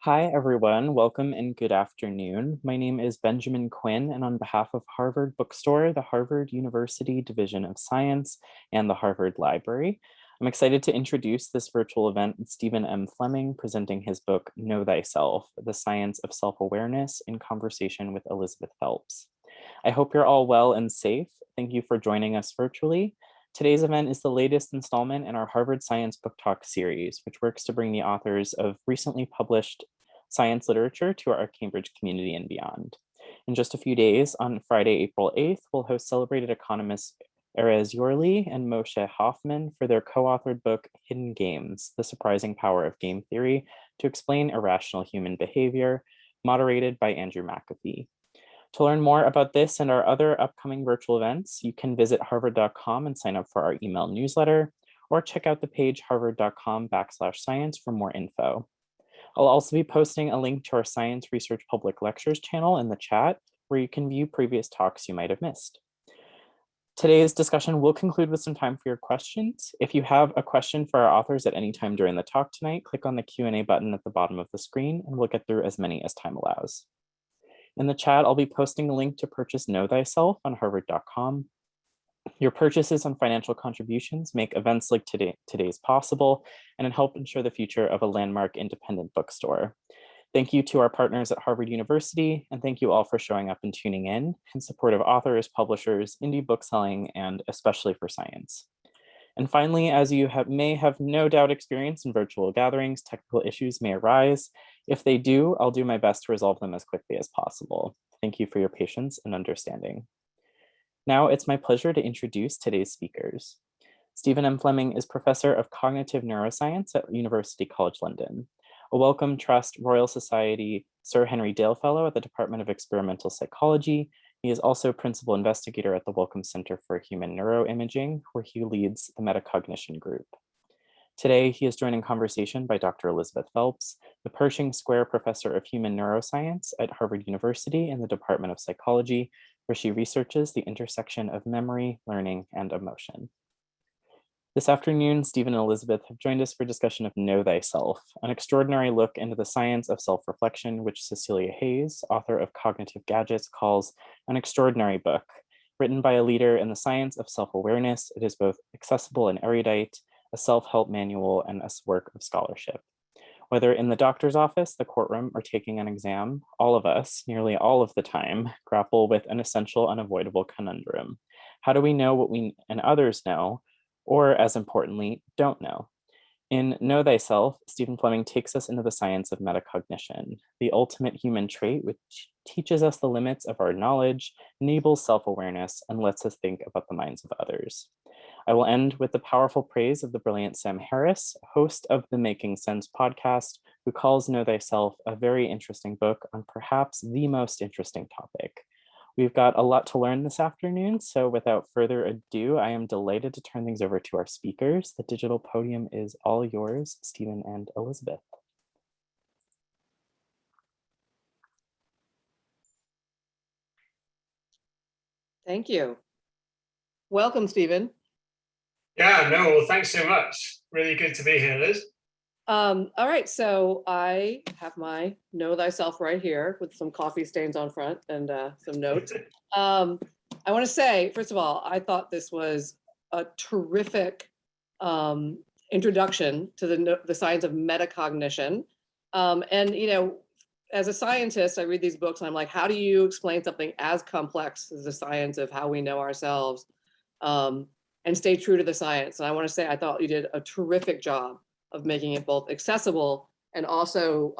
Hi, everyone. Welcome and good afternoon. My name is Benjamin Quinn, and on behalf of Harvard Bookstore, the Harvard University Division of Science, and the Harvard Library, I'm excited to introduce this virtual event with Stephen M. Fleming presenting his book, Know Thyself, The Science of Self-Awareness in Conversation with Elizabeth Phelps. I hope you're all well and safe. Thank you for joining us virtually. Today's event is the latest installment in our Harvard Science Book Talk series, which works to bring the authors of recently published science literature to our Cambridge community and beyond. In just a few days, on Friday, April 8th, we'll host celebrated economists Erez Yorli and Moshe Hoffman for their co-authored book, Hidden Games, The Surprising Power of Game Theory to Explain Irrational Human Behavior, moderated by Andrew McAfee. To learn more about this and our other upcoming virtual events, you can visit harvard.com and sign up for our email newsletter, or check out the page harvard.com/science for more info. I'll also be posting a link to our Science Research Public Lectures channel in the chat, where you can view previous talks you might have missed. Today's discussion will conclude with some time for your questions. If you have a question for our authors at any time during the talk tonight, click on the Q&A button at the bottom of the screen, and we'll get through as many as time allows. In the chat, I'll be posting a link to purchase Know Thyself on harvard.com. Your purchases and financial contributions make events like today's possible and help ensure the future of a landmark independent bookstore. Thank you to our partners at Harvard University, and thank you all for showing up and tuning in support of authors, publishers, indie bookselling, and especially for science. And finally, as you may have no doubt experienced in virtual gatherings, technical issues may arise. If they do, I'll do my best to resolve them as quickly as possible. Thank you for your patience and understanding. Now it's my pleasure to introduce today's speakers. Stephen M. Fleming is Professor of Cognitive Neuroscience at University College London, a Wellcome Trust Royal Society Sir Henry Dale Fellow at the Department of Experimental Psychology. He is also Principal Investigator at the Wellcome Center for Human Neuroimaging, where he leads the Metacognition group. Today, he is joined in conversation by Dr. Elizabeth Phelps, the Pershing Square Professor of Human Neuroscience at Harvard University in the Department of Psychology, where she researches the intersection of memory, learning, and emotion. This afternoon, Stephen and Elizabeth have joined us for discussion of Know Thyself, an extraordinary look into the science of self-reflection, which Cecilia Hayes, author of Cognitive Gadgets, calls an extraordinary book. Written by a leader in the science of self-awareness, it is both accessible and erudite, a self-help manual, and a work of scholarship. Whether in the doctor's office, the courtroom, or taking an exam, all of us, nearly all of the time, grapple with an essential, unavoidable conundrum. How do we know what we and others know, or as importantly, don't know? In Know Thyself, Stephen Fleming takes us into the science of metacognition, the ultimate human trait which teaches us the limits of our knowledge, enables self-awareness, and lets us think about the minds of others. I will end with the powerful praise of the brilliant Sam Harris, host of the Making Sense podcast, who calls Know Thyself a very interesting book on perhaps the most interesting topic. We've got a lot to learn this afternoon, so without further ado, I am delighted to turn things over to our speakers. The digital podium is all yours, Stephen and Elizabeth. Thank you. Welcome, Stephen. Yeah, no, well, thanks so much. Really good to be here, Liz. All right, so I have my Know Thyself right here with some coffee stains on front and some notes. I want to say, first of all, I thought this was a terrific introduction to the science of metacognition. And, you know, as a scientist, I read these books and I'm like, how do you explain something as complex as the science of how we know ourselves and stay true to the science? And I want to say, I thought you did a terrific job of making it both accessible and also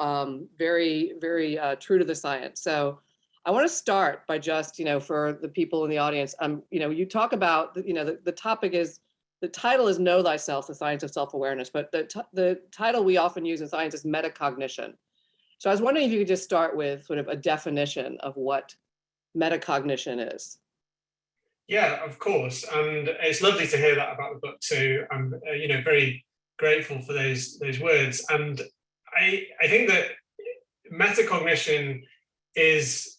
very, very true to the science. So I want to start by just, you know, for the people in the audience, you know, you talk about, you know, the topic is, the title is Know Thyself, the Science of Self-Awareness, but the title we often use in science is metacognition. So I was wondering if you could just start with sort of a definition of what metacognition is. Yeah, of course. And it's lovely to hear that about the book too. I'm, you know, very grateful for those words. And I think that metacognition is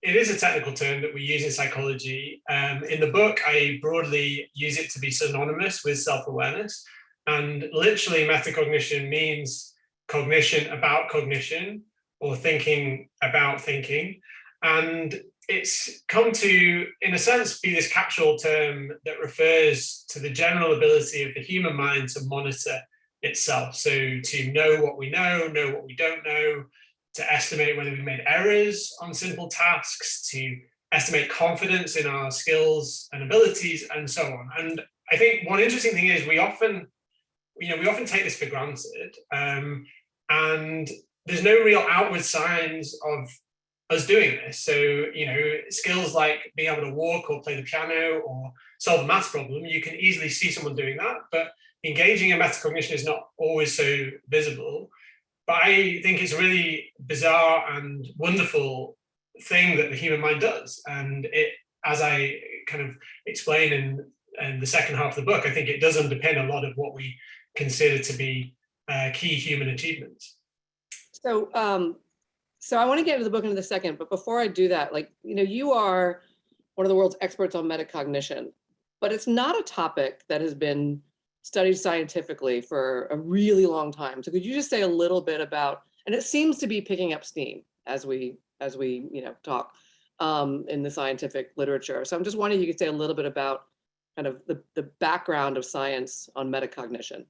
a technical term that we use in psychology. In the book, I broadly use it to be synonymous with self-awareness. And literally, metacognition means cognition about cognition, or thinking about thinking. And it's come to, in a sense, be this catch-all term that refers to the general ability of the human mind to monitor itself. So to know what we know what we don't know, to estimate whether we made errors on simple tasks, to estimate confidence in our skills and abilities, and so on. And I think one interesting thing is we often take this for granted, and there's no real outward signs of us doing this. So, skills like being able to walk or play the piano or solve a maths problem, you can easily see someone doing that, but engaging in metacognition is not always so visible. But I think it's a really bizarre and wonderful thing that the human mind does. And it, as I kind of explain in the second half of the book, I think it does underpin a lot of what we consider to be key human achievements. So I want to get into the book in a second, but before I do that, you are one of the world's experts on metacognition, but it's not a topic that has been studied scientifically for a really long time. So could you just say a little bit about, and it seems to be picking up steam as we talk in the scientific literature. So I'm just wondering if you could say a little bit about kind of the background of science on metacognition.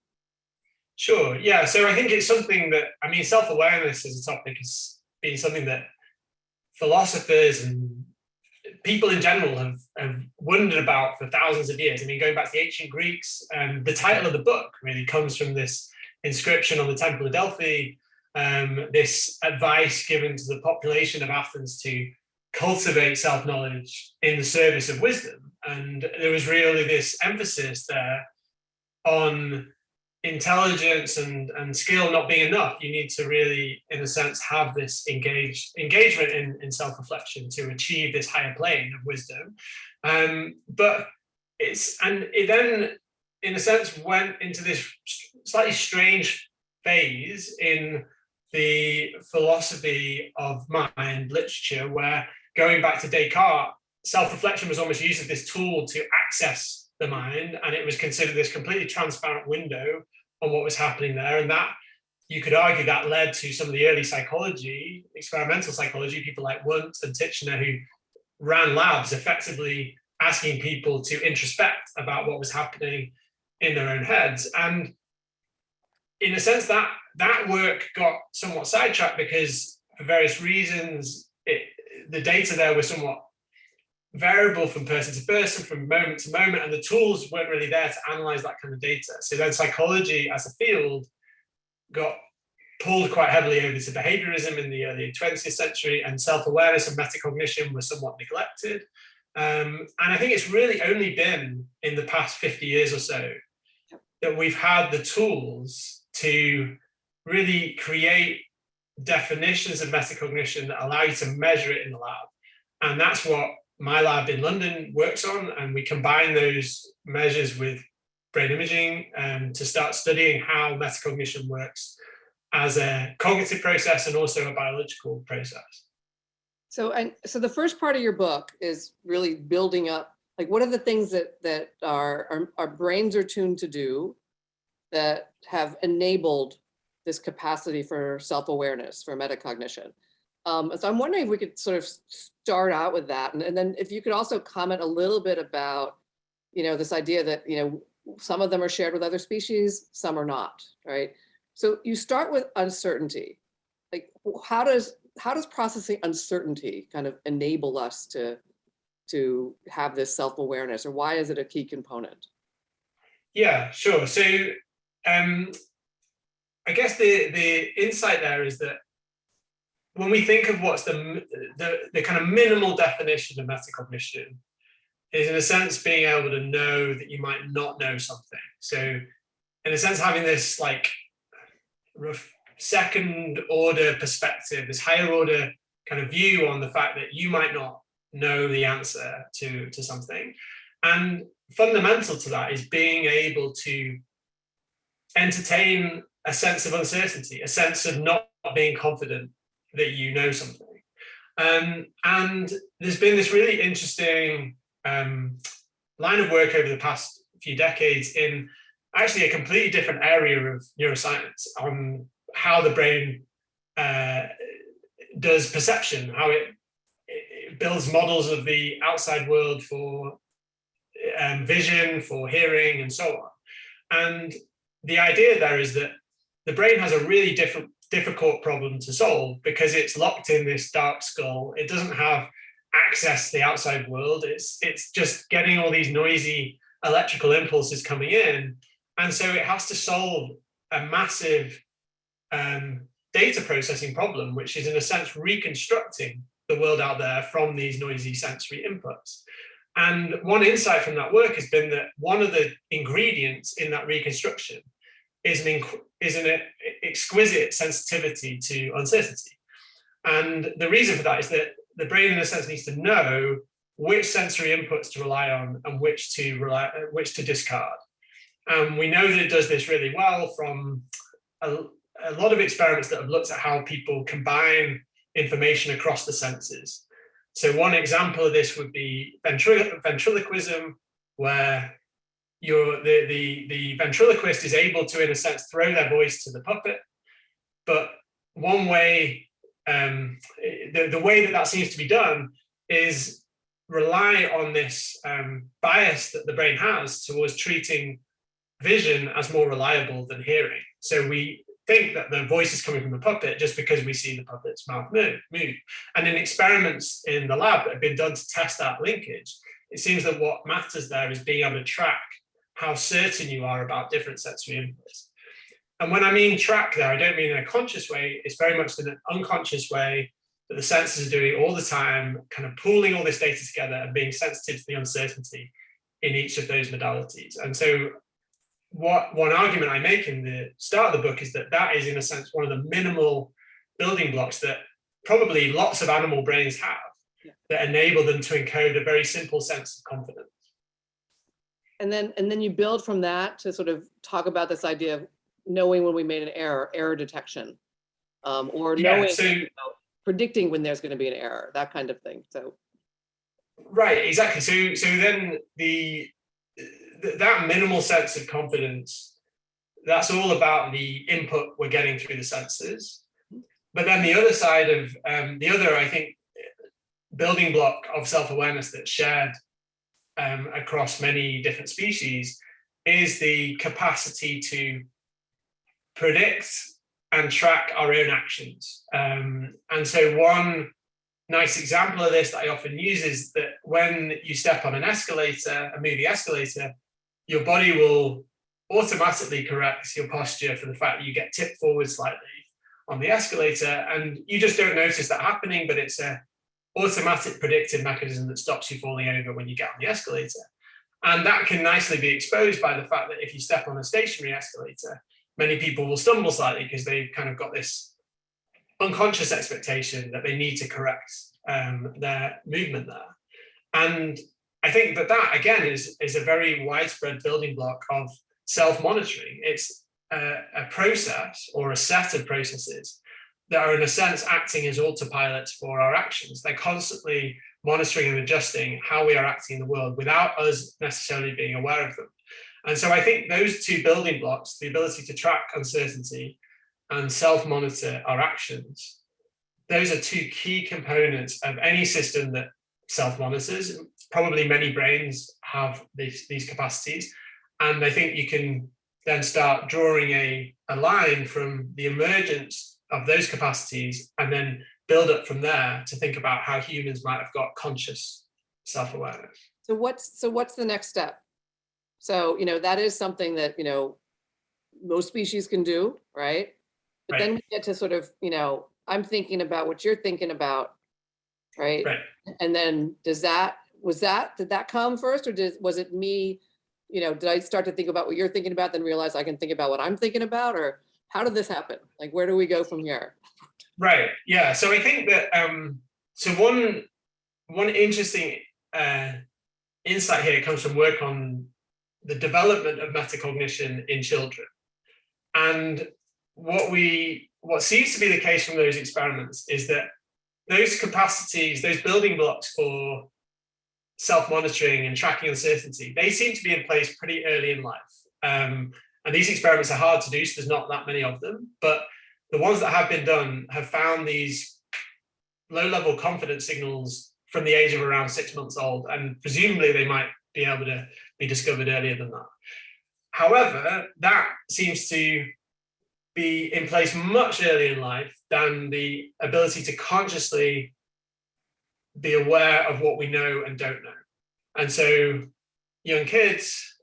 Sure, yeah. So I think it's something that, self-awareness as a topic has been something that philosophers and people in general have wondered about for thousands of years. Going back to the ancient Greeks, the title of the book really comes from this inscription on the Temple of Delphi, this advice given to the population of Athens to cultivate self-knowledge in the service of wisdom. And there was really this emphasis there on intelligence and skill not being enough. You need to really, in a sense, have this engagement in self-reflection to achieve this higher plane of wisdom. But it then, in a sense, went into this slightly strange phase in the philosophy of mind literature, where, going back to Descartes, self-reflection was almost used as this tool to access the mind, and it was considered this completely transparent window on what was happening there. And that, you could argue, that led to some of the early psychology, experimental psychology, people like Wundt and Titchener, who ran labs effectively asking people to introspect about what was happening in their own heads. And in a sense, that work got somewhat sidetracked because, for various reasons, the data there was somewhat variable from person to person, from moment to moment, and the tools weren't really there to analyze that kind of data. So then psychology as a field got pulled quite heavily over to behaviorism in the early 20th century, and self-awareness and metacognition were somewhat neglected. And I think it's really only been in the past 50 years or so that we've had the tools to really create definitions of metacognition that allow you to measure it in the lab. And that's what my lab in London works on, and we combine those measures with brain imaging to start studying how metacognition works as a cognitive process and also a biological process. So the first part of your book is really building up, what are the things that our brains are tuned to do that have enabled this capacity for self-awareness, for metacognition. So I'm wondering if we could sort of start out with that. And then if you could also comment a little bit about, this idea that, some of them are shared with other species, some are not, right? So you start with uncertainty. How does processing uncertainty kind of enable us to have this self-awareness, or why is it a key component? Yeah, sure. So I guess the insight there is that when we think of what's the kind of minimal definition of metacognition, is in a sense being able to know that you might not know something. So in a sense, having this second order perspective, this higher order kind of view on the fact that you might not know the answer to something. And fundamental to that is being able to entertain a sense of uncertainty, a sense of not being confident that you know something. And there's been this really interesting line of work over the past few decades in actually a completely different area of neuroscience on how the brain does perception, how it builds models of the outside world for vision, for hearing, and so on. And the idea there is that the brain has a really difficult problem to solve because it's locked in this dark skull. It doesn't have access to the outside world. It's just getting all these noisy electrical impulses coming in. And so it has to solve a massive data processing problem, which is in a sense reconstructing the world out there from these noisy sensory inputs. And one insight from that work has been that one of the ingredients in that reconstruction is an exquisite sensitivity to uncertainty. And the reason for that is that the brain, in a sense, needs to know which sensory inputs to rely on and which to discard. And we know that it does this really well from a lot of experiments that have looked at how people combine information across the senses. So one example of this would be ventriloquism, where the ventriloquist is able to, in a sense, throw their voice to the puppet. But one way, the way that seems to be done is rely on this bias that the brain has towards treating vision as more reliable than hearing. So we think that the voice is coming from the puppet just because we see the puppet's mouth move. And in experiments in the lab that have been done to test that linkage, it seems that what matters there is being able to track how certain you are about different sensory inputs. And when I mean track there, I don't mean in a conscious way. It's very much in an unconscious way that the senses are doing all the time, kind of pooling all this data together and being sensitive to the uncertainty in each of those modalities. And so one argument I make in the start of the book is that is, in a sense, one of the minimal building blocks that probably lots of animal brains have that enable them to encode a very simple sense of confidence. And then you build from that to sort of talk about this idea of knowing when we made an error detection, or knowing, predicting when there's going to be an error, that kind of thing. So, right, exactly. So then that minimal sense of confidence, that's all about the input we're getting through the senses. But then the other side of I think, building block of self-awareness that's shared across many different species is the capacity to predict and track our own actions. And so one nice example of this that I often use is that when you step on an escalator, a moving escalator, your body will automatically correct your posture for the fact that you get tipped forward slightly on the escalator, and you just don't notice that happening, but it's a automatic predictive mechanism that stops you falling over when you get on the escalator. And that can nicely be exposed by the fact that if you step on a stationary escalator, many people will stumble slightly because they've kind of got this unconscious expectation that they need to correct their movement there. And I think that again is a very widespread building block of self-monitoring. It's a process or a set of processes that are, in a sense, acting as autopilots for our actions. They're constantly monitoring and adjusting how we are acting in the world without us necessarily being aware of them. And so I think those two building blocks, the ability to track uncertainty and self-monitor our actions, those are two key components of any system that self-monitors. Probably many brains have these capacities. And I think you can then start drawing a line from the emergence of those capacities and then build up from there to think about how humans might have got conscious self-awareness. So what's the next step? So, that is something that, most species can do, right? But then we get to sort of, I'm thinking about what you're thinking about, right? And then did that come first, or was it me, did I start to think about what you're thinking about, then realize I can think about what I'm thinking about, or how did this happen? Like, where do we go from here? Right, yeah, so I think that, so one interesting insight here comes from work on the development of metacognition in children. And what seems to be the case from those experiments is that those capacities, those building blocks for self-monitoring and tracking uncertainty, they seem to be in place pretty early in life. And these experiments are hard to do, so there's not that many of them. But the ones that have been done have found these low-level confidence signals from the age of around 6 months old, and presumably they might be able to be discovered earlier than that. However, that seems to be in place much earlier in life than the ability to consciously be aware of what we know and don't know. And so young kids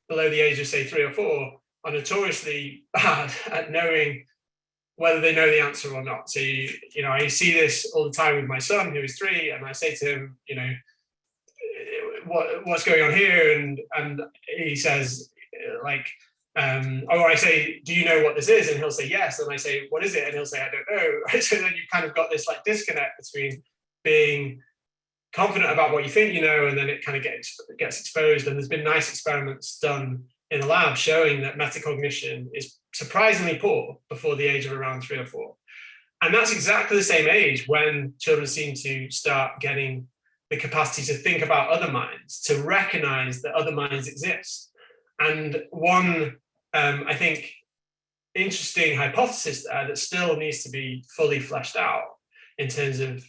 below the age of, say, 3 or 4 are notoriously bad at knowing whether they know the answer or not. So, I see this all the time with my son, who is 3, and I say to him, what's going on here? And he says, like, or I say, do you know what this is? And he'll say, yes. And I say, what is it? And he'll say, I don't know. So then you've kind of got this like disconnect between being confident about what you think you know, and then it kind of gets exposed. And there's been nice experiments done in the lab showing that metacognition is surprisingly poor before the age of around 3 or 4. And that's exactly the same age when children seem to start getting the capacity to think about other minds, to recognize that other minds exist. And one, I think, interesting hypothesis there that still needs to be fully fleshed out in terms of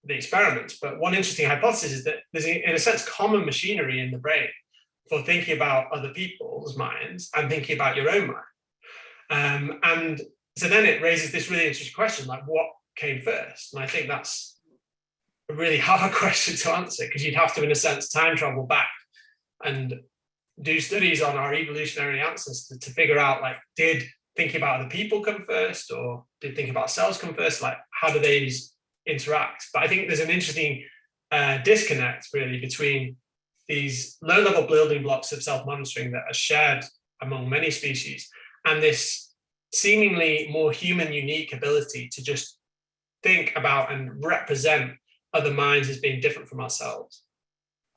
the experiments. But one interesting hypothesis is that there's, in a sense, common machinery in the brain for thinking about other people's minds and thinking about your own mind. And so then it raises this really interesting question, like what came first? And I think that's a really hard question to answer, because you'd have to, in a sense, time travel back and do studies on our evolutionary ancestors to figure out, like, did thinking about other people come first, or did thinking about ourselves come first? Like, how do these interact? But I think there's an interesting disconnect, really, between these low-level building blocks of self-monitoring that are shared among many species and this seemingly more human unique ability to just think about and represent other minds as being different from ourselves.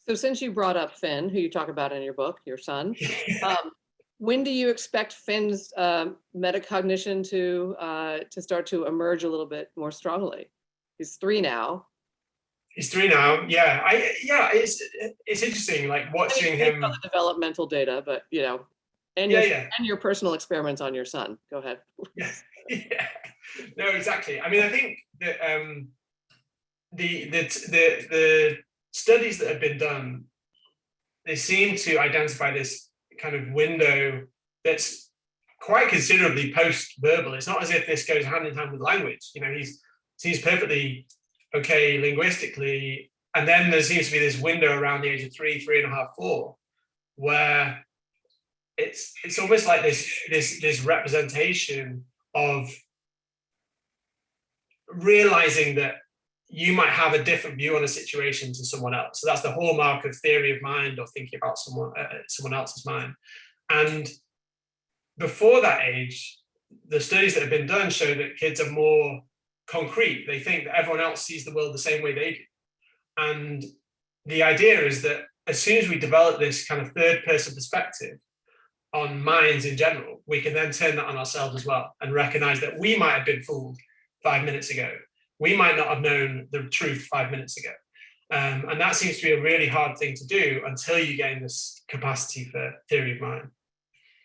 So since you brought up Finn, who you talk about in your book, your son, when do you expect Finn's metacognition to start to emerge a little bit more strongly? He's 3 now. He's 3 now. Yeah, it's interesting, like watching him. The developmental data, but and your personal experiments on your son. Go ahead. Yeah. No, exactly. I mean, I think that the studies that have been done, they seem to identify this kind of window that's quite considerably post-verbal. It's not as if this goes hand in hand with language. He's perfectly okay linguistically, and then there seems to be this window around the age of 3, 3.5, 4, where it's almost like this representation of realizing that you might have a different view on a situation to someone else. So that's the hallmark of theory of mind, or thinking about someone else's mind. And before that age, the studies that have been done show that kids are more concrete. They think that everyone else sees the world the same way they do. And the idea is that as soon as we develop this kind of third person perspective on minds in general, we can then turn that on ourselves as well and recognize that we might have been fooled 5 minutes ago. We might not have known the truth 5 minutes ago. And that seems to be a really hard thing to do until you gain this capacity for theory of mind.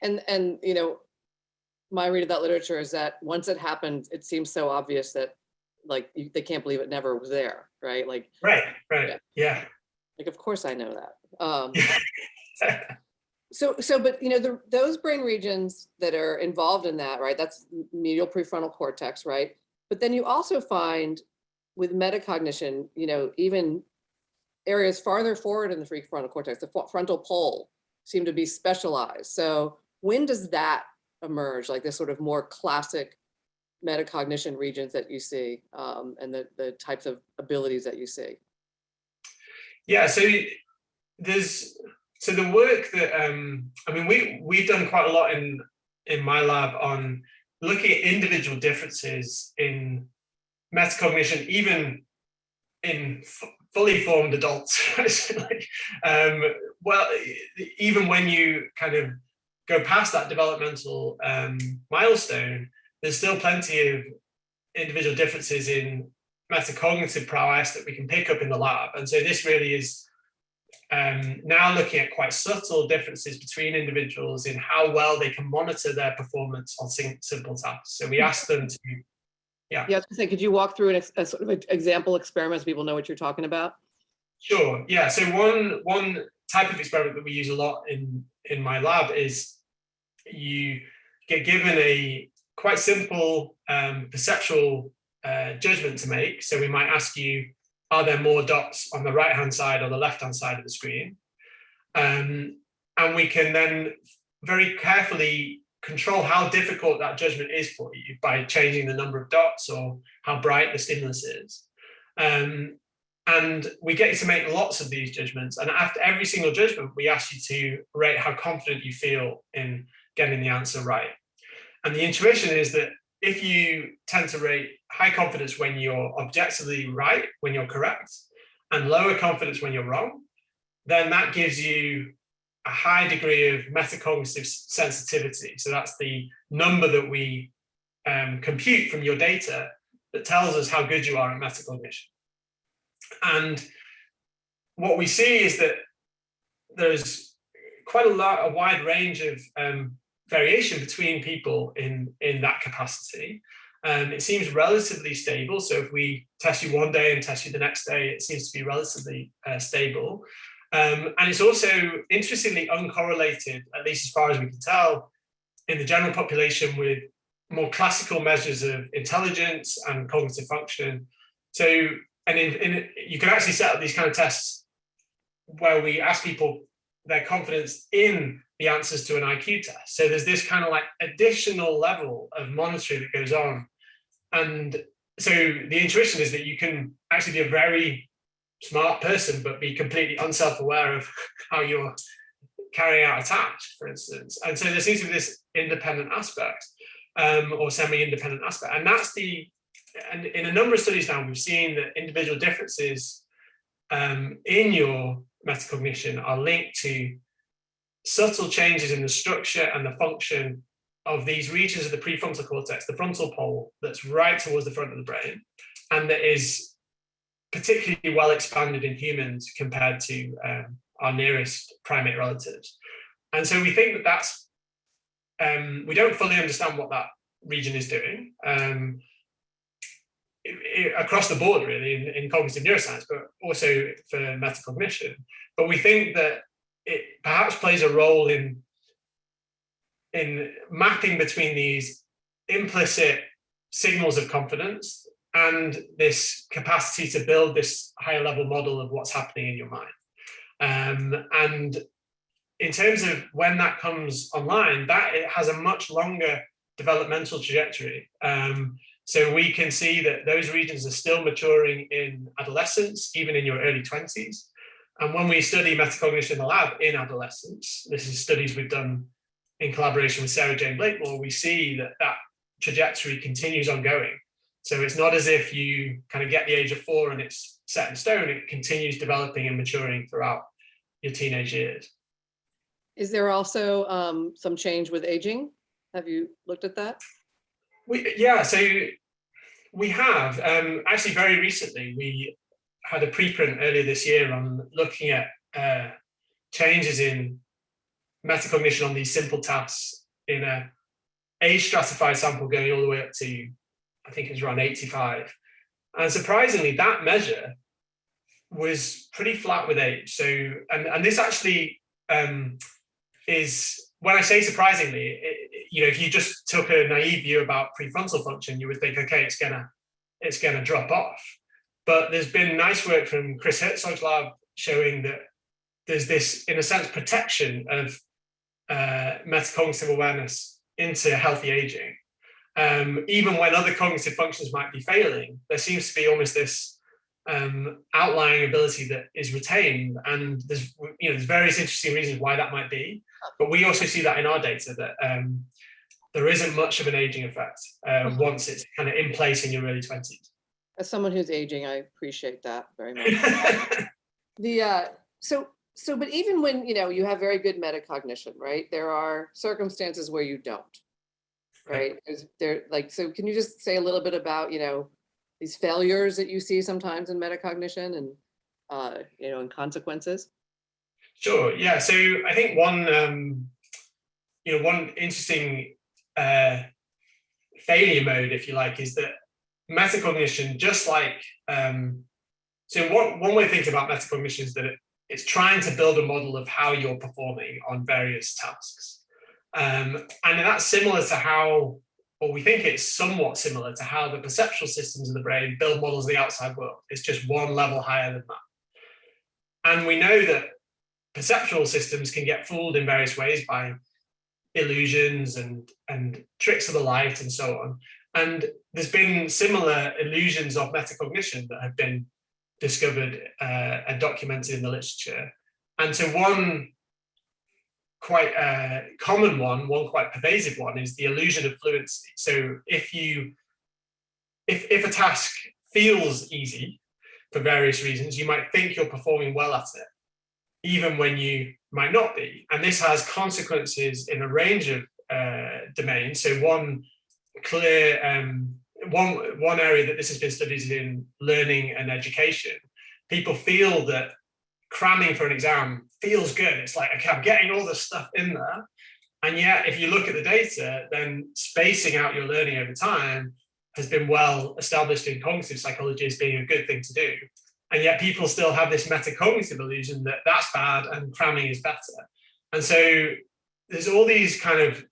And my read of that literature is that once it happened, it seems so obvious that they can't believe it never was there, right? Right. Yeah. Like, of course I know that. But those brain regions that are involved in that, right? That's medial prefrontal cortex, right? But then you also find with metacognition, even areas farther forward in the prefrontal cortex, the frontal pole, seem to be specialized. So when does that emerge, like this sort of more classic metacognition regions that you see, and the types of abilities that you see? Yeah, so the work that we've done quite a lot in my lab on looking at individual differences in metacognition, even in fully formed adults. Even when you kind of go past that developmental milestone, there's still plenty of individual differences in metacognitive prowess that we can pick up in the lab. And so this really is now looking at quite subtle differences between individuals in how well they can monitor their performance on simple tasks. So we asked them to, Yeah, I was gonna say, could you walk through a sort of example experiment so people know what you're talking about? Sure. Yeah. So one type of experiment that we use a lot in my lab is you get given a quite simple perceptual judgment to make. So we might ask you, are there more dots on the right-hand side or the left-hand side of the screen? And we can then very carefully control how difficult that judgment is for you by changing the number of dots or how bright the stimulus is. And we get you to make lots of these judgments. And after every single judgment, we ask you to rate how confident you feel in getting the answer right. And the intuition is that if you tend to rate high confidence when you're objectively right, when you're correct, and lower confidence when you're wrong, then that gives you a high degree of metacognitive sensitivity. So that's the number that we compute from your data that tells us how good you are at metacognition. And what we see is that there's quite a wide range of variation between people in that capacity. It seems relatively stable. So if we test you one day and test you the next day, it seems to be relatively stable. And it's also interestingly uncorrelated, at least as far as we can tell, in the general population with more classical measures of intelligence and cognitive function. So, and you can actually set up these kind of tests where we ask people their confidence in the answers to an IQ test. So there's this kind of like additional level of monitoring that goes on. And so the intuition is that you can actually be a very smart person, but be completely unself-aware of how you're carrying out a task, for instance. And so there seems to be this independent aspect or semi-independent aspect. And that's and in a number of studies now, we've seen that individual differences in your metacognition are linked to subtle changes in the structure and the function of these regions of the prefrontal cortex, the frontal pole that's right towards the front of the brain, and that is particularly well expanded in humans compared to our nearest primate relatives. And so we think that that's, we don't fully understand what that region is doing across the board, really, in cognitive neuroscience, but also for metacognition. But we think that it perhaps plays a role in mapping between these implicit signals of confidence and this capacity to build this higher level model of what's happening in your mind. And in terms of when that comes online, that it has a much longer developmental trajectory. So we can see that those regions are still maturing in adolescence, even in your early 20s. And when we study metacognition in the lab in adolescence, this is studies we've done in collaboration with Sarah Jane Blakemore, we see that that trajectory continues ongoing. So it's not as if you kind of get the age of 4 and it's set in stone. It continues developing and maturing throughout your teenage years. Is there also some change with aging? Have you looked at that? So we have. Actually, very recently, we had a preprint earlier this year on looking at changes in metacognition on these simple tasks in a age stratified sample going all the way up to, I think it was around 85. And surprisingly, that measure was pretty flat with age. So, and this actually is, when I say surprisingly, if you just took a naive view about prefrontal function, you would think, okay, it's gonna drop off. But there's been nice work from Chris Herzog's lab showing that there's this, in a sense, protection of metacognitive awareness into healthy aging. Even when other cognitive functions might be failing, there seems to be almost this outlying ability that is retained. And there's various interesting reasons why that might be. But we also see that in our data that there isn't much of an aging effect once it's kind of in place in your early 20s. As someone who's aging, I appreciate that very much. But even when you have very good metacognition, right? There are circumstances where you don't, right? So can you just say a little bit about these failures that you see sometimes in metacognition and and consequences? Sure. Yeah. So I think one interesting failure mode, if you like, is that metacognition, just like one way to think about metacognition is that it's trying to build a model of how you're performing on various tasks, and that's similar to how, or we think it's somewhat similar to how the perceptual systems of the brain build models of the outside world. It's just one level higher than that, and we know that perceptual systems can get fooled in various ways by illusions and tricks of the light and so on. And there's been similar illusions of metacognition that have been discovered and documented in the literature. And so one quite common one quite pervasive one, is the illusion of fluency. So if a task feels easy for various reasons, you might think you're performing well at it, even when you might not be. And this has consequences in a range of domains. So one clear, one area that this has been studied is in learning and education. People feel that cramming for an exam feels good. It's like, okay, I'm getting all this stuff in there. And yet, if you look at the data, then spacing out your learning over time has been well established in cognitive psychology as being a good thing to do. And yet people still have this metacognitive illusion that that's bad and cramming is better. And so there's all these kind of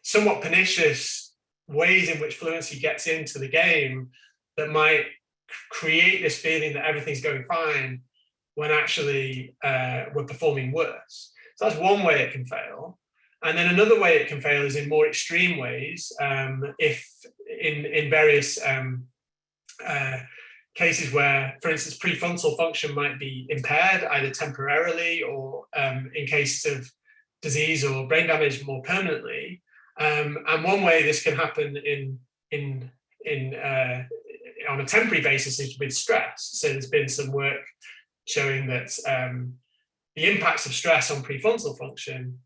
somewhat pernicious ways in which fluency gets into the game that might create this feeling that everything's going fine when actually we're performing worse. So that's one way it can fail. And then another way it can fail is in more extreme ways, if in various cases where, for instance, prefrontal function might be impaired either temporarily or in cases of disease or brain damage more permanently. And one way this can happen on a temporary basis is with stress. So there's been some work showing that the impacts of stress on prefrontal function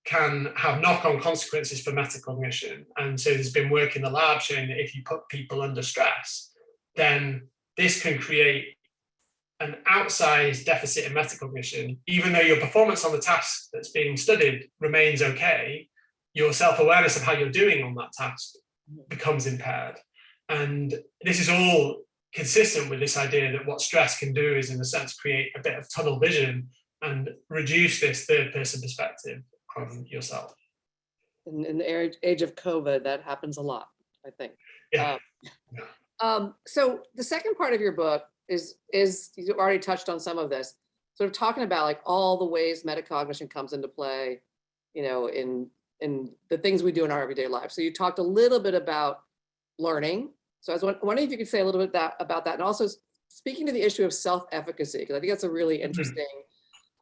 can have knock-on consequences for metacognition. And so there's been work in the lab showing that if you put people under stress, then this can create an outsized deficit in metacognition. Even though your performance on the task that's being studied remains okay, your self-awareness of how you're doing on that task becomes impaired. And this is all consistent with this idea that what stress can do is, in a sense, create a bit of tunnel vision and reduce this third-person perspective on yourself. In the age of COVID, that happens a lot, I think. Yeah. So the second part of your book is you already touched on some of this, sort of talking about like all the ways metacognition comes into play, you know, in the things we do in our everyday life. So you talked a little bit about learning. So I was wondering if you could say a little bit about that, and also speaking to the issue of self-efficacy, because I think that's a really interesting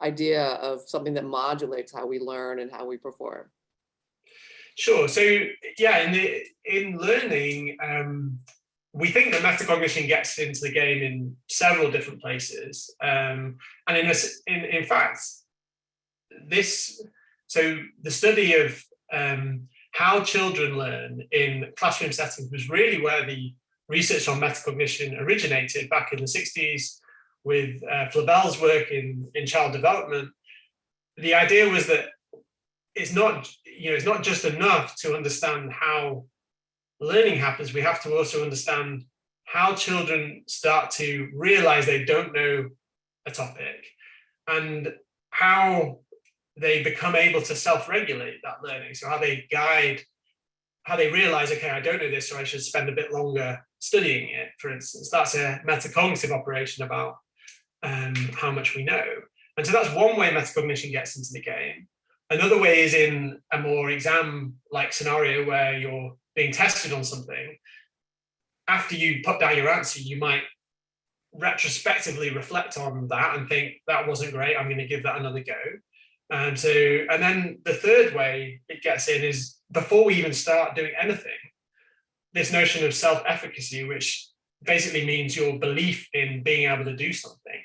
idea of something that modulates how we learn and how we perform. Sure. So yeah, in learning, we think that metacognition gets into the game in several different places, and in fact, so the study of how children learn in classroom settings was really where the research on metacognition originated back in the 60s with Flavel's work in child development. The idea was that it's not just enough to understand how learning happens. We have to also understand how children start to realize they don't know a topic and how they become able to self-regulate that learning. So how they realize, okay, I don't know this, so I should spend a bit longer studying it, for instance. That's a metacognitive operation about how much we know. And so that's one way metacognition gets into the game. Another way is in a more exam-like scenario where you're being tested on something. After you put down your answer, you might retrospectively reflect on that and think, that wasn't great, I'm going to give that another go. And then the third way it gets in is before we even start doing anything, this notion of self-efficacy, which basically means your belief in being able to do something.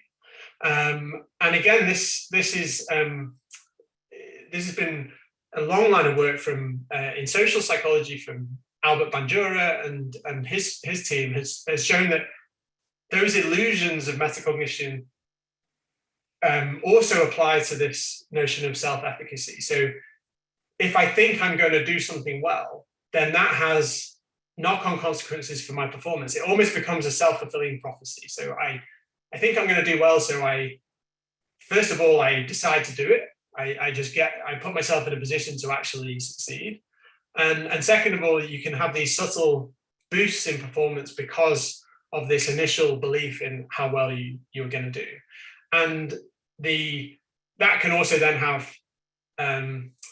And again, this has been a long line of work from in social psychology from Albert Bandura and his team has shown that those illusions of metacognition also apply to this notion of self-efficacy. So if I think I'm going to do something well, then that has knock-on consequences for my performance. It almost becomes a self-fulfilling prophecy. So I think I'm going to do well, so first of all, I decide to do it. I put myself in a position to actually succeed. And second of all, you can have these subtle boosts in performance because of this initial belief in how well you're going to do. And that can also then have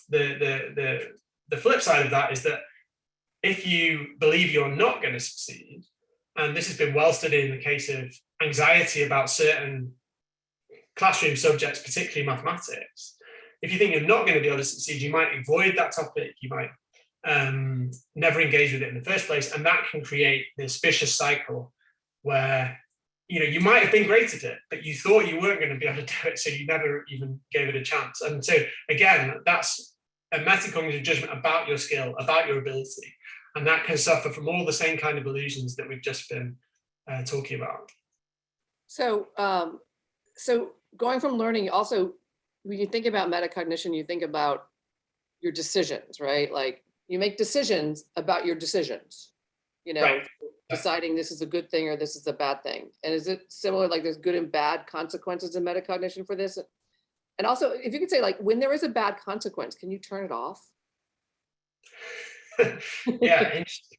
the flip side of that is that if you believe you're not going to succeed, and this has been well studied in the case of anxiety about certain classroom subjects, particularly mathematics, if you think you're not going to be able to succeed, you might avoid that topic, you might never engage with it in the first place, and that can create this vicious cycle where you might have been great at it, but you thought you weren't going to be able to do it, so you never even gave it a chance. And so again, that's a metacognitive judgment about your skill, about your ability, and that can suffer from all the same kind of illusions that we've just been talking about. So, so going from learning, also, when you think about metacognition, you think about your decisions, right? Like you make decisions about your decisions, Right. Deciding this is a good thing or this is a bad thing. And is it similar, like there's good and bad consequences in metacognition for this? And also, if you could say, like, when there is a bad consequence, can you turn it off? Yeah, interesting.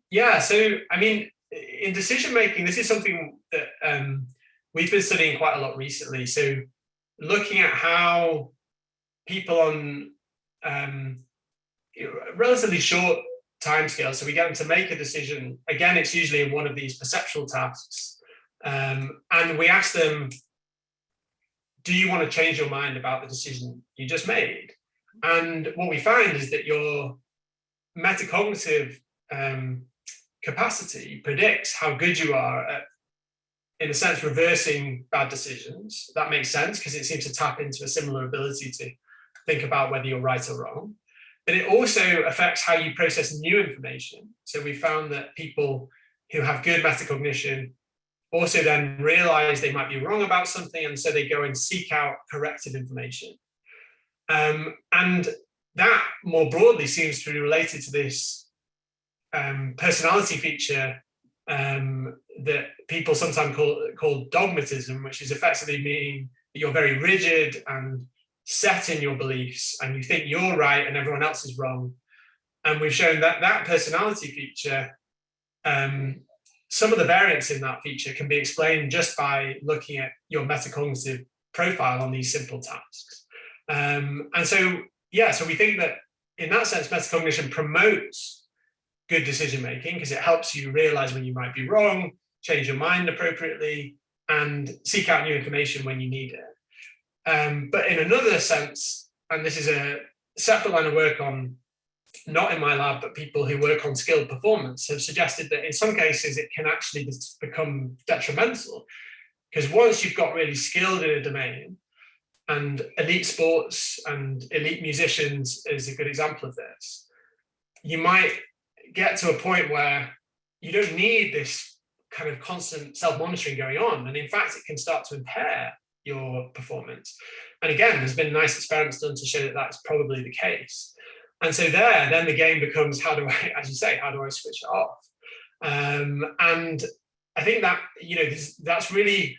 Yeah, so I mean, in decision making, this is something that we've been studying quite a lot recently. So looking at how people on relatively short timescale, so we get them to make a decision. Again, it's usually in one of these perceptual tasks, and we ask them, do you want to change your mind about the decision you just made? And what we find is that your metacognitive capacity predicts how good you are at, in a sense, reversing bad decisions. That makes sense because it seems to tap into a similar ability to think about whether you're right or wrong. But it also affects how you process new information. So we found that people who have good metacognition also then realize they might be wrong about something, and so they go and seek out corrective information. And that more broadly seems to be related to this personality feature that people sometimes call dogmatism, which is effectively meaning that you're very rigid and set in your beliefs and you think you're right and everyone else is wrong. And we've shown that that personality feature, some of the variance in that feature can be explained just by looking at your metacognitive profile on these simple tasks. And so, yeah, so we think that in that sense, metacognition promotes good decision making because it helps you realize when you might be wrong, change your mind appropriately, and seek out new information when you need it. But in another sense, and this is a separate line of work on, not in my lab, but people who work on skilled performance have suggested that in some cases it can actually become detrimental, because once you've got really skilled in a domain, and elite sports and elite musicians is a good example of this, you might get to a point where you don't need this kind of constant self-monitoring going on. And in fact, it can start to impair your performance. And again, there's been nice experiments done to show that that's probably the case. And so then the game becomes, how do I, as you say, how do I switch it off? And I think that, that's really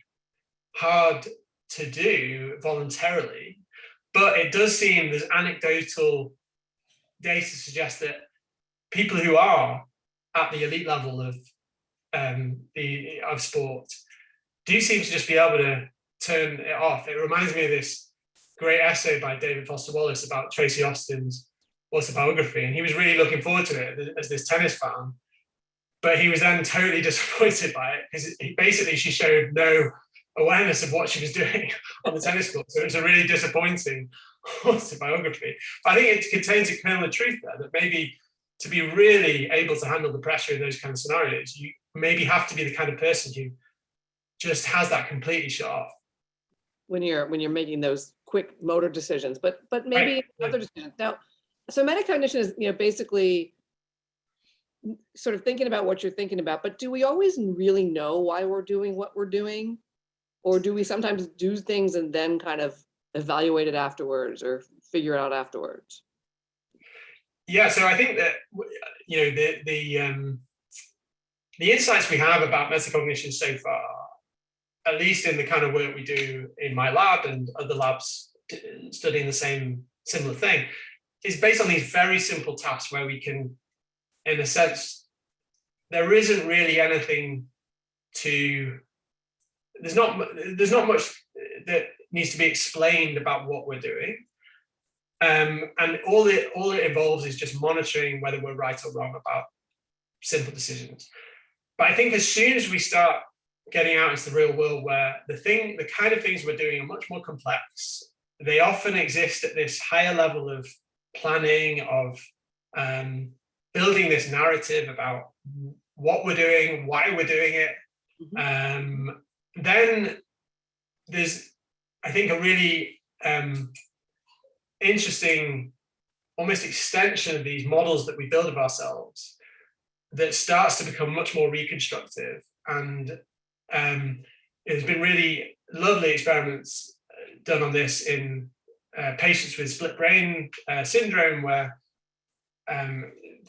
hard to do voluntarily, but it does seem there's anecdotal data to suggest that people who are at the elite level of sport do seem to just be able to turn it off. It reminds me of this great essay by David Foster Wallace about Tracy Austin's autobiography, and he was really looking forward to it as this tennis fan, but he was then totally disappointed by it because she showed no awareness of what she was doing on the tennis court. So it was a really disappointing autobiography. But I think it contains a kernel of truth there, that maybe to be really able to handle the pressure in those kind of scenarios, you maybe have to be the kind of person who just has that completely shut off. When you're making those quick motor decisions, but maybe other decisions. Now, so metacognition is basically sort of thinking about what you're thinking about, but do we always really know why we're doing what we're doing? Or do we sometimes do things and then kind of evaluate it afterwards or figure it out afterwards? Yeah, so I think that the insights we have about metacognition so far, at least in the kind of work we do in my lab and other labs studying the similar thing, is based on these very simple tasks where we can, in a sense, there isn't really anything to, there's not much that needs to be explained about what we're doing. And all it involves is just monitoring whether we're right or wrong about simple decisions. But I think as soon as we start getting out into the real world, where the kind of things we're doing are much more complex, they often exist at this higher level of planning, of building this narrative about what we're doing, why we're doing it. Then there's, I think, a really interesting almost extension of these models that we build of ourselves that starts to become much more reconstructive. And there's been really lovely experiments done on this in patients with split brain syndrome, where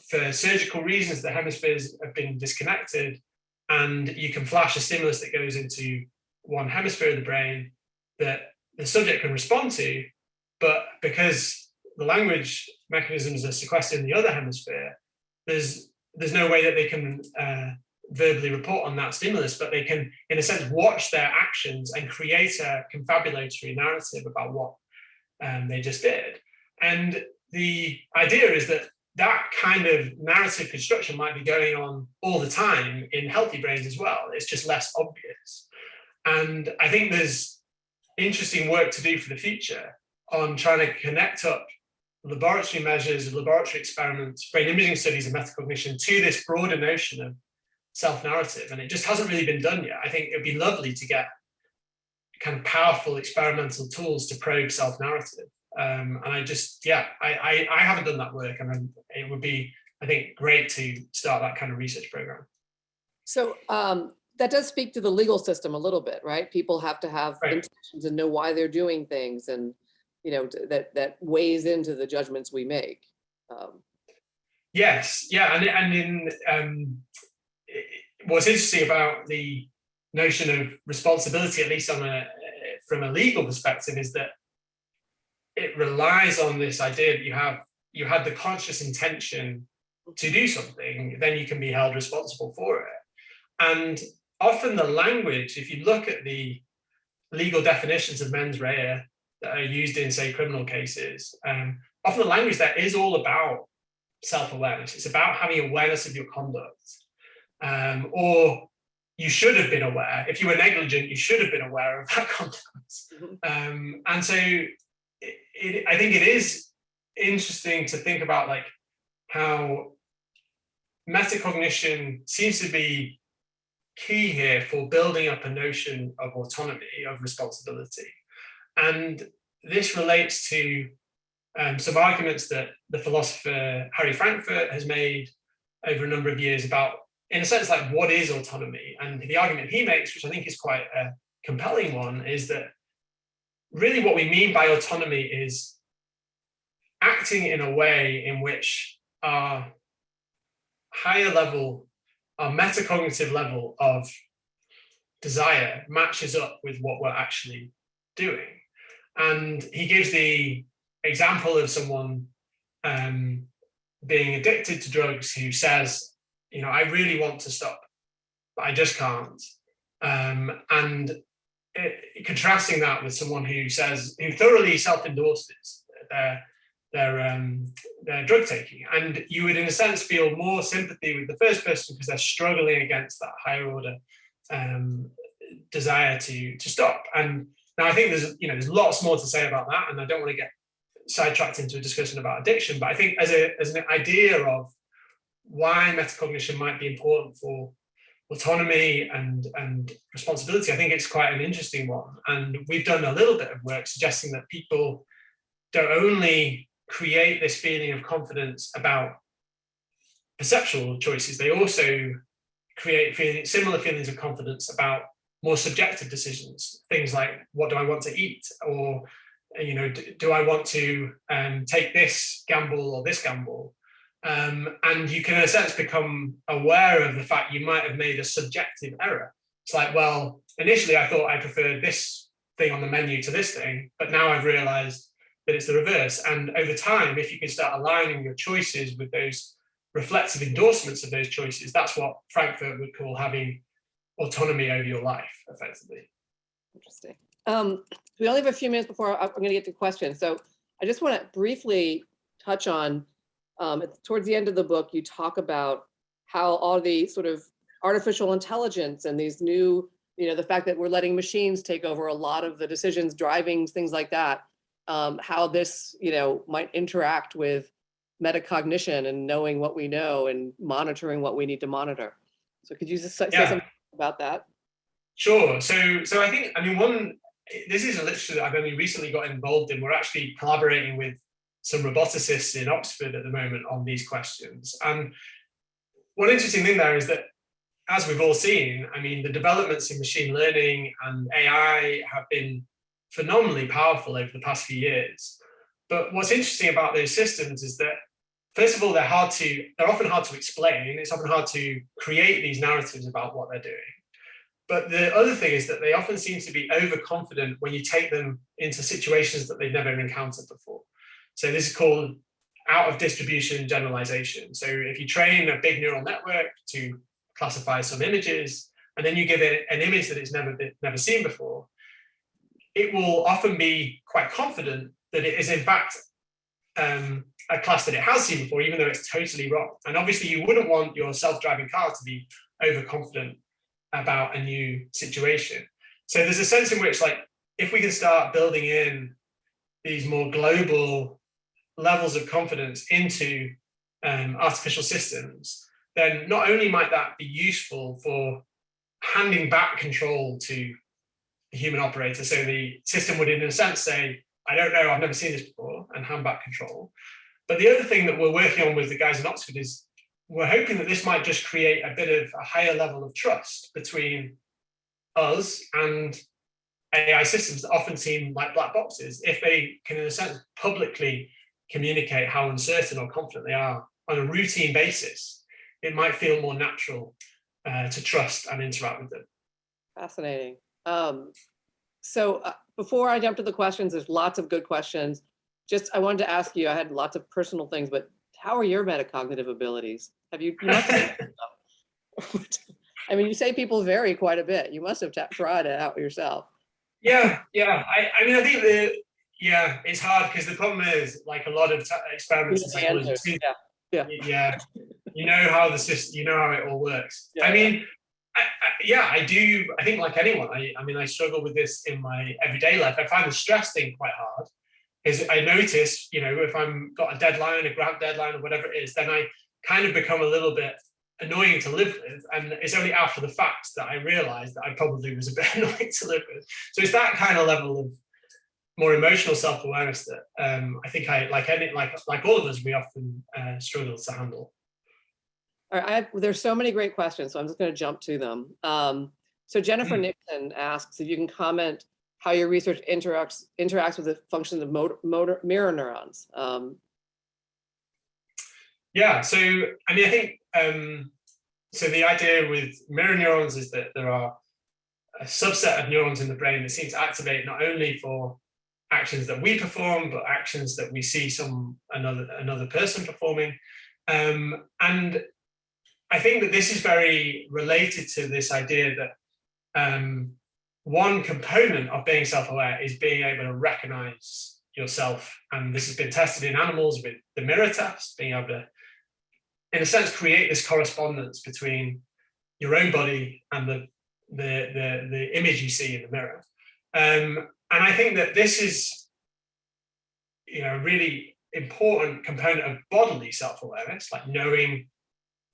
for surgical reasons the hemispheres have been disconnected, and you can flash a stimulus that goes into one hemisphere of the brain that the subject can respond to, but because the language mechanisms are sequestered in the other hemisphere, there's no way that they can verbally report on that stimulus, but they can, in a sense, watch their actions and create a confabulatory narrative about what they just did. And the idea is that that kind of narrative construction might be going on all the time in healthy brains as well. It's just less obvious. And I think there's interesting work to do for the future on trying to connect up laboratory measures, laboratory experiments, brain imaging studies, and metacognition to this broader notion of self-narrative. And it just hasn't really been done yet. I think it'd be lovely to get kind of powerful experimental tools to probe self-narrative. And I just, I haven't done that work, and it would be, I think, great to start that kind of research program. So that does speak to the legal system a little bit, right? People have to have intentions and know why they're doing things, and that weighs into the judgments we make. Yes, yeah, and in what's interesting about the notion of responsibility, at least from a legal perspective, is that it relies on this idea that you had the conscious intention to do something, then you can be held responsible for it. And often the language, if you look at the legal definitions of mens rea that are used in, say, criminal cases, often the language there is all about self-awareness. It's about having awareness of your conduct, or you should have been aware. If you were negligent, you should have been aware of that conduct. And so I think it is interesting to think about like how metacognition seems to be key here for building up a notion of autonomy, of responsibility. And this relates to some arguments that the philosopher Harry Frankfurt has made over a number of years about, in a sense, like, what is autonomy? And the argument he makes, which I think is quite a compelling one, is that really what we mean by autonomy is acting in a way in which our higher level, our metacognitive level of desire matches up with what we're actually doing. And he gives the example of someone being addicted to drugs who says, I really want to stop, but I just can't. And contrasting that with someone who thoroughly self-endorses their drug taking. And you would, in a sense, feel more sympathy with the first person because they're struggling against that higher order desire to stop. And now I think there's lots more to say about that, and I don't want to get sidetracked into a discussion about addiction, but I think as an idea of why metacognition might be important for autonomy and responsibility, I think it's quite an interesting one. And we've done a little bit of work suggesting that people don't only create this feeling of confidence about perceptual choices, they also create similar feelings of confidence about more subjective decisions, things like what do I want to eat, or do I want to take this gamble or this gamble, and you can in a sense become aware of the fact you might have made a subjective error. It's like, well, initially I thought I preferred this thing on the menu to this thing, but now I've realized that it's the reverse. And over time, if you can start aligning your choices with those reflexive endorsements of those choices, that's what Frankfurt would call having autonomy over your life, effectively. Interesting. We only have a few minutes before I'm going to get to questions. So I just want to briefly touch on, towards the end of the book, you talk about how all the sort of artificial intelligence and these new, the fact that we're letting machines take over a lot of the decisions, driving, things like that, how this, might interact with metacognition and knowing what we know and monitoring what we need to monitor. So could you just say something about that? Sure. So I think, this is a literature that I've only recently got involved in. We're actually collaborating with some roboticists in Oxford at the moment on these questions. And one interesting thing there is that, as we've all seen, the developments in machine learning and AI have been phenomenally powerful over the past few years. But what's interesting about those systems is that, first of all, they're often hard to explain. It's often hard to create these narratives about what they're doing. But the other thing is that they often seem to be overconfident when you take them into situations that they've never encountered before. So this is called out of distribution generalization. So if you train a big neural network to classify some images, and then you give it an image that it's never seen before, it will often be quite confident that it is in fact a class that it has seen before, even though it's totally wrong. And obviously you wouldn't want your self-driving car to be overconfident about a new situation. So there's a sense in which, like, if we can start building in these more global levels of confidence into artificial systems, then not only might that be useful for handing back control to the human operator, so the system would in a sense say, I don't know, I've never seen this before, and hand back control. But the other thing that we're working on with the guys in Oxford is we're hoping that this might just create a bit of a higher level of trust between us and AI systems that often seem like black boxes. If they can, in a sense, publicly communicate how uncertain or confident they are on a routine basis, it might feel more natural to trust and interact with them. Fascinating. So before I jump to the questions, there's lots of good questions. I wanted to ask you, I had lots of personal things, but how are your metacognitive abilities? You say people vary quite a bit. You must have tried it out yourself. Yeah. I think it's hard because the problem is, like a lot of experiments in psychology. Yeah. You know how the system, how it all works. Yeah. I do. I think like anyone, I struggle with this in my everyday life. I find the stress thing quite hard. Is I notice, if I'm got a deadline, a grant deadline, or whatever it is, then I kind of become a little bit annoying to live with. And it's only after the fact that I realized that I probably was a bit annoying to live with. So it's that kind of level of more emotional self-awareness that I think like all of us, we often struggle to handle. All right, there's so many great questions, so I'm just going to jump to them. So Jennifer Nixon asks if you can comment how your research interacts with the functions of mirror neurons. So I think so the idea with mirror neurons is that there are a subset of neurons in the brain that seem to activate not only for actions that we perform, but actions that we see another person performing. And I think that this is very related to this idea that one component of being self-aware is being able to recognize yourself. And this has been tested in animals with the mirror test, being able to, in a sense, create this correspondence between your own body and the image you see in the mirror. And I think that this is, a really important component of bodily self-awareness, like knowing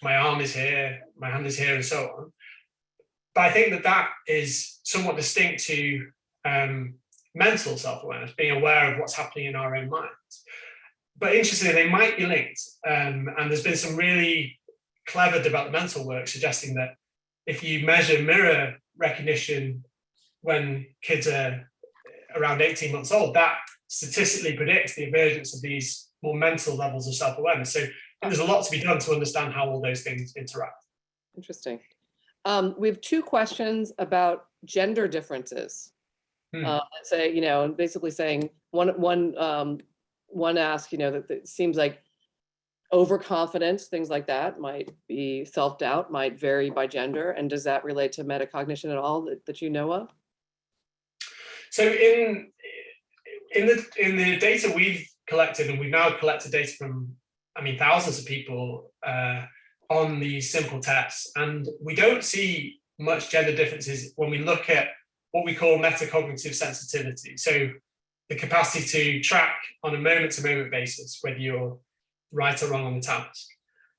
my arm is here, my hand is here, and so on. But I think that is somewhat distinct to mental self-awareness, being aware of what's happening in our own minds. But interestingly, they might be linked. And there's been some really clever developmental work suggesting that if you measure mirror recognition when kids are around 18 months old, that statistically predicts the emergence of these more mental levels of self-awareness. So there's a lot to be done to understand how all those things interact. Interesting. We have two questions about gender differences. Let's say, and basically saying one asks, that it seems like overconfidence, things like that might be self-doubt, might vary by gender. And does that relate to metacognition at all that you know of? So in the data we've collected, and we've now collected data from, thousands of people on these simple tests, and we don't see much gender differences when we look at what we call metacognitive sensitivity. So the capacity to track on a moment-to-moment basis whether you're right or wrong on the task.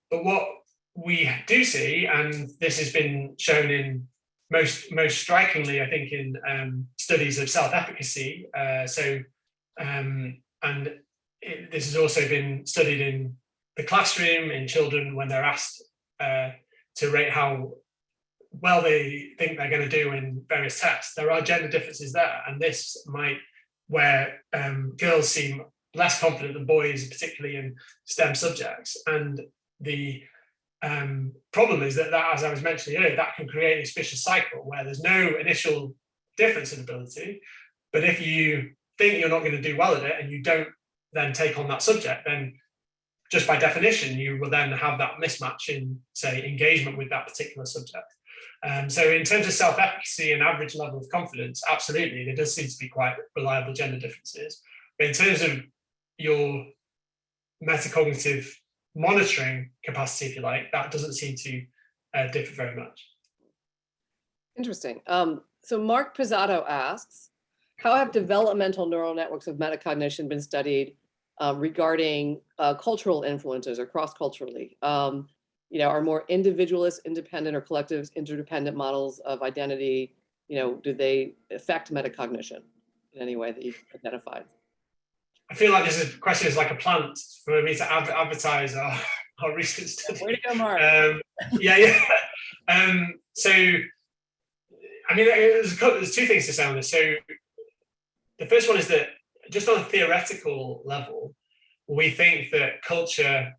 But what we do see, and this has been shown in most strikingly, I think, in studies of self-efficacy. This has also been studied in the classroom in children when they're asked to rate how well they think they're going to do in various tests. There are gender differences there, and this might where girls seem less confident than boys, particularly in STEM subjects. And the problem is that, as I was mentioning earlier, that can create this vicious cycle where there's no initial difference in ability, but if you think you're not going to do well at it and you don't then take on that subject, then just by definition, you will then have that mismatch in, say, engagement with that particular subject. So in terms of self-efficacy and average level of confidence, absolutely, there does seem to be quite reliable gender differences. But in terms of your metacognitive monitoring capacity, if you like, that doesn't seem to differ very much. Interesting. So Mark Pizzato asks, how have developmental neural networks of metacognition been studied regarding cultural influences or cross-culturally? Are more individualist, independent, or collective interdependent models of identity, do they affect metacognition in any way that you've identified? I feel like this question is like a plant for me to advertise our recent study. Way to go, Mark. So, there's two things to say on this. So the first one is that just on a theoretical level, we think that culture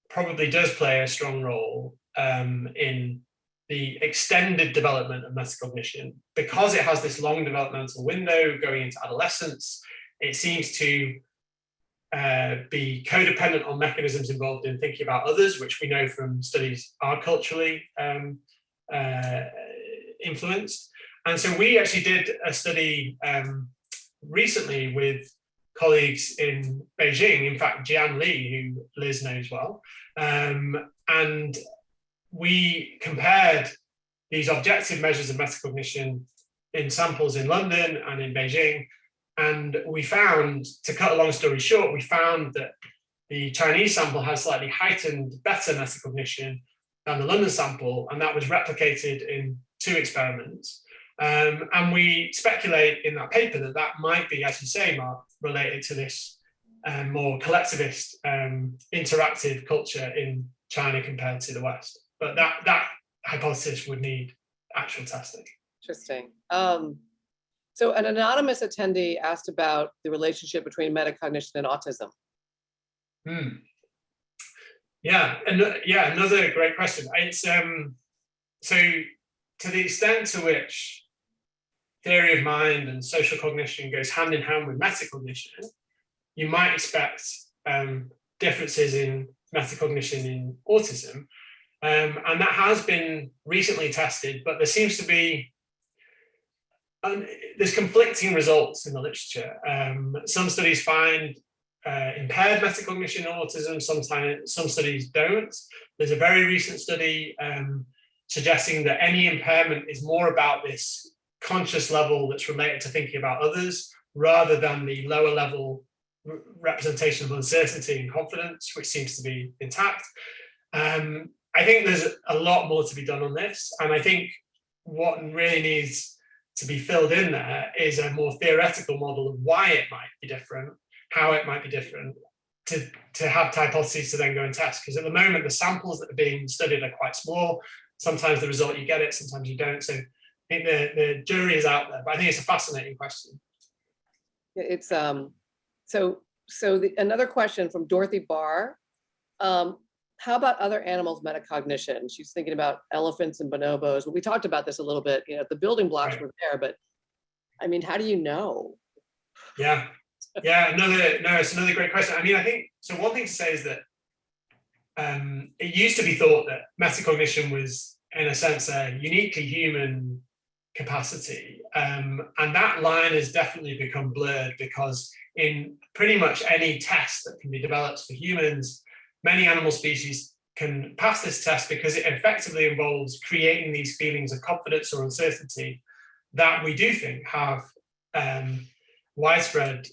probably does play a strong role in the extended development of metacognition. Because it has this long developmental window going into adolescence, it seems to be codependent on mechanisms involved in thinking about others, which we know from studies are culturally influenced. And so we actually did a study recently with colleagues in Beijing, in fact, Jian Li, who Liz knows well. And we compared these objective measures of metacognition in samples in London and in Beijing. And we found, to cut a long story short, we found that the Chinese sample has slightly heightened better metacognition than the London sample, and that was replicated in 2 experiments. And we speculate in that paper that that might be, as you say, Mark, related to this more collectivist, interactive culture in China compared to the West. But that hypothesis would need actual testing. Interesting. So an anonymous attendee asked about the relationship between metacognition and autism. Another great question. It's so to the extent to which theory of mind and social cognition goes hand in hand with metacognition, you might expect differences in metacognition in autism. And that has been recently tested, but there seems to be there's conflicting results in the literature. Some studies find impaired metacognition in autism, some studies don't. There's a very recent study suggesting that any impairment is more about this conscious level that's related to thinking about others, rather than the lower level representation of uncertainty and confidence, which seems to be intact. I think there's a lot more to be done on this. And I think what really needs to be filled in there is a more theoretical model of why it might be different, how it might be different, to have hypotheses to then go and test. Because at the moment, the samples that are being studied are quite small. Sometimes the result you get it, sometimes you don't. So think the jury is out there, but I think it's a fascinating question. It's another question from Dorothy Barr. How about other animals' metacognition? She's thinking about elephants and bonobos. But we talked about this a little bit. You know, the building blocks Right. were there, but I mean, how do you know? Yeah, no, it's another great question. I mean, I think so. One thing to say is that it used to be thought that metacognition was, in a sense, a uniquely human capacity, and that line has definitely become blurred, because in pretty much any test that can be developed for humans, many animal species can pass this test because it effectively involves creating these feelings of confidence or uncertainty that we do think have widespread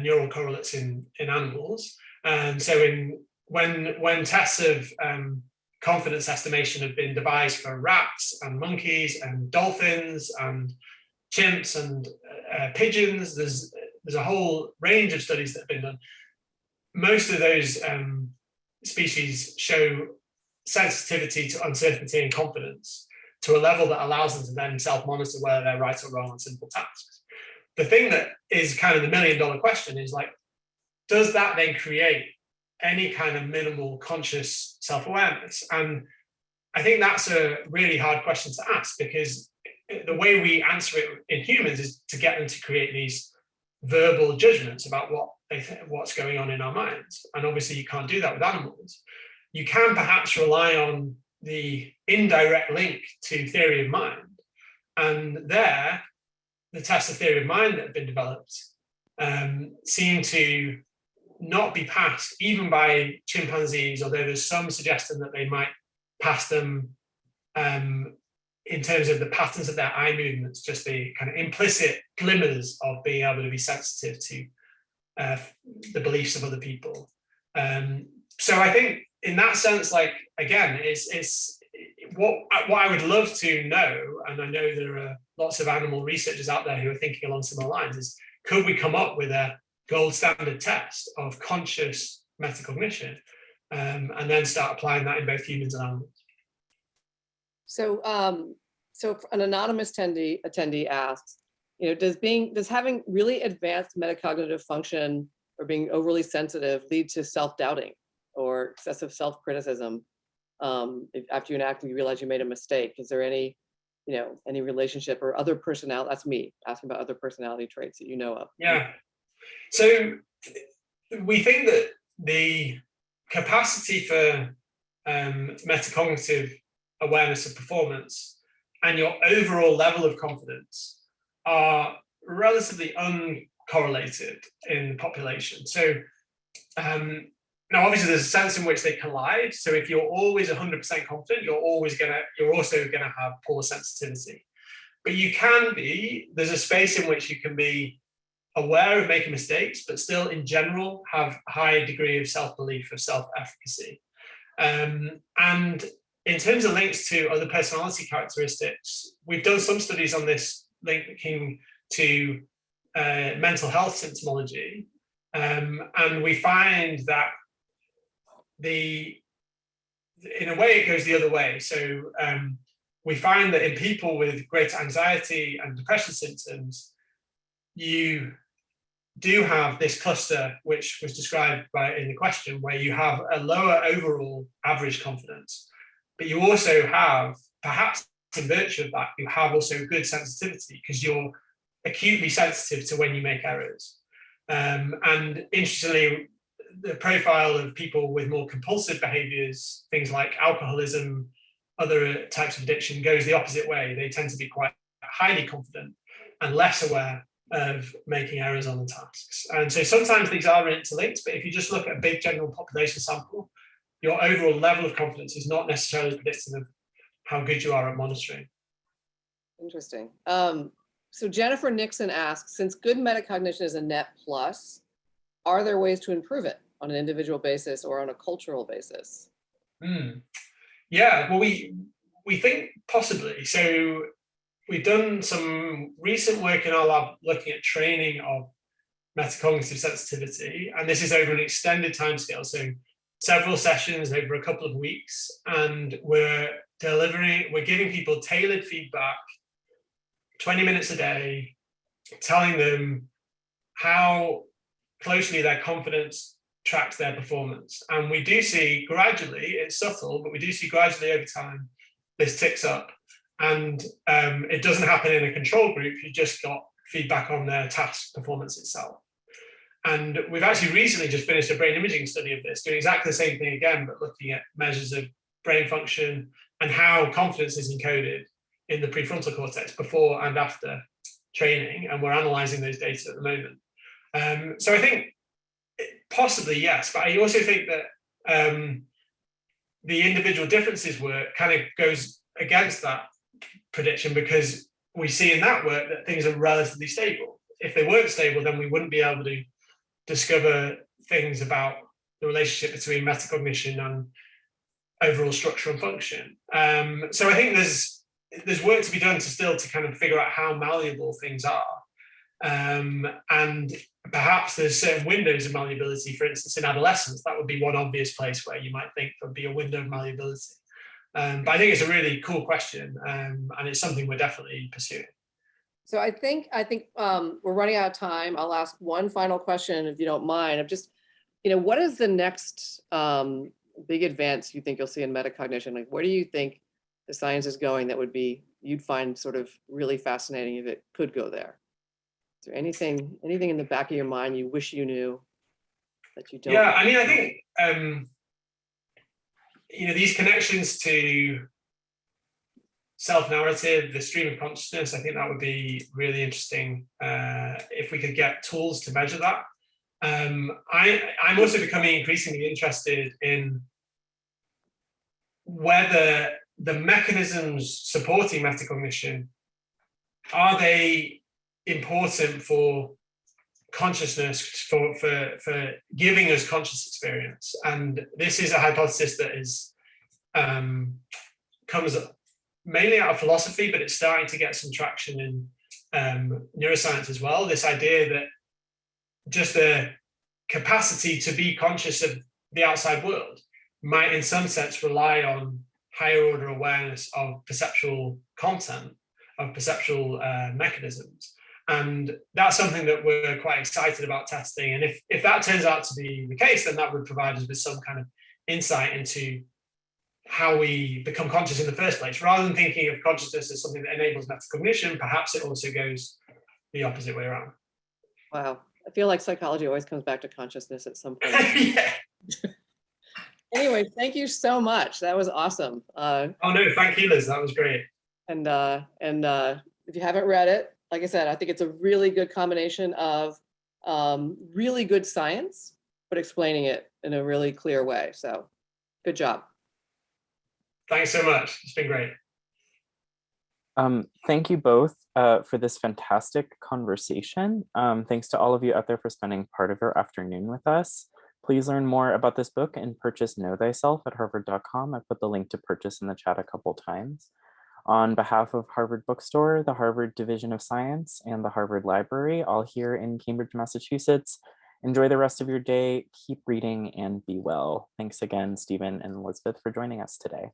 neural correlates in animals. And so when tests of confidence estimation have been devised for rats and monkeys and dolphins and chimps and pigeons, there's a whole range of studies that have been done. Most of those species show sensitivity to uncertainty and confidence to a level that allows them to then self-monitor whether they're right or wrong on simple tasks. The thing that is kind of the $1 million question is, like, does that then create any kind of minimal conscious self-awareness? And I think that's a really hard question to ask, because the way we answer it in humans is to get them to create these verbal judgments about what they think, what's going on in our minds. And obviously you can't do that with animals. You can perhaps rely on the indirect link to theory of mind. And there, the tests of theory of mind that have been developed seem to not be passed even by chimpanzees, although there's some suggestion that they might pass them in terms of the patterns of their eye movements, just the kind of implicit glimmers of being able to be sensitive to the beliefs of other people. So I think in that sense, like, again, it's what I would love to know, and I know there are lots of animal researchers out there who are thinking along similar lines, is could we come up with a gold standard test of conscious metacognition, and then start applying that in both humans and animals? So, so an anonymous attendee asks, you know, does having really advanced metacognitive function or being overly sensitive lead to self-doubting or excessive self-criticism? After you enact and you realize you made a mistake, is there any, you know, any relationship or other personality? That's me asking about other personality traits that you know of. Yeah. So we think that the capacity for metacognitive awareness of performance and your overall level of confidence are relatively uncorrelated in the population. So now, obviously, there's a sense in which they collide. So if you're always 100% confident, you're also gonna have poor sensitivity. But you can be, there's a space in which you can be aware of making mistakes, but still in general have a high degree of self-belief, of self-efficacy. And in terms of links to other personality characteristics, we've done some studies on this linking to mental health symptomology. And we find that in a way, it goes the other way. So we find that in people with greater anxiety and depression symptoms, you do have this cluster, which was described in the question, where you have a lower overall average confidence, but you also have, perhaps in virtue of that, you have also good sensitivity because you're acutely sensitive to when you make errors. And interestingly, the profile of people with more compulsive behaviors, things like alcoholism, other types of addiction, goes the opposite way. They tend to be quite highly confident and less aware of making errors on the tasks. And so sometimes these are interlinked, but if you just look at a big general population sample, your overall level of confidence is not necessarily predictive of how good you are at monitoring. Interesting. So Jennifer Nixon asks, since good metacognition is a net plus, are there ways to improve it on an individual basis or on a cultural basis? Yeah, well, we think possibly. So we've done some recent work in our lab looking at training of metacognitive sensitivity, and this is over an extended timescale, so several sessions over a couple of weeks, and we're giving people tailored feedback 20 minutes a day, telling them how closely their confidence tracks their performance. And we do see gradually, it's subtle, but we do see gradually over time, this ticks up. And it doesn't happen in a control group, you just got feedback on their task performance itself. And we've actually recently just finished a brain imaging study of this, doing exactly the same thing again, but looking at measures of brain function and how confidence is encoded in the prefrontal cortex before and after training. And we're analyzing those data at the moment. So I think possibly yes, but I also think that the individual differences work kind of goes against that prediction, because we see in that work that things are relatively stable. If they weren't stable, then we wouldn't be able to discover things about the relationship between metacognition and overall structure and function. So I think there's work to be done to kind of figure out how malleable things are. And perhaps there's certain windows of malleability. For instance, in adolescence, that would be one obvious place where you might think there'd be a window of malleability. But I think it's a really cool question, and it's something we're definitely pursuing. So I think we're running out of time. I'll ask one final question, if you don't mind. Of just, what is the next big advance you think you'll see in metacognition? Like, where do you think the science is going that you'd find sort of really fascinating if it could go there? Is there anything in the back of your mind you wish you knew that you don't? Yeah, I mean, I think these connections to self-narrative, the stream of consciousness, I think that would be really interesting if we could get tools to measure that. I'm also becoming increasingly interested in whether the mechanisms supporting metacognition, are they important for consciousness, for giving us conscious experience? And this is a hypothesis that is comes mainly out of philosophy, but it's starting to get some traction in neuroscience as well. This idea that just the capacity to be conscious of the outside world might in some sense rely on higher order awareness of perceptual content, of perceptual mechanisms. And that's something that we're quite excited about testing. And if that turns out to be the case, then that would provide us with some kind of insight into how we become conscious in the first place. Rather than thinking of consciousness as something that enables metacognition, perhaps it also goes the opposite way around. Wow. I feel like psychology always comes back to consciousness at some point. Yeah. Anyway, thank you so much. That was awesome. Oh no, thank you, Liz. That was great. And if you haven't read it, like I said, I think it's a really good combination of really good science, but explaining it in a really clear way. So good job. Thanks so much. It's been great. Thank you both for this fantastic conversation. Thanks to all of you out there for spending part of your afternoon with us. Please learn more about this book and purchase Know Thyself at harvard.com. I put the link to purchase in the chat a couple times. On behalf of Harvard Bookstore, the Harvard Division of Science, and the Harvard Library, all here in Cambridge, Massachusetts, enjoy the rest of your day, keep reading, and be well. Thanks again, Stephen and Elizabeth, for joining us today.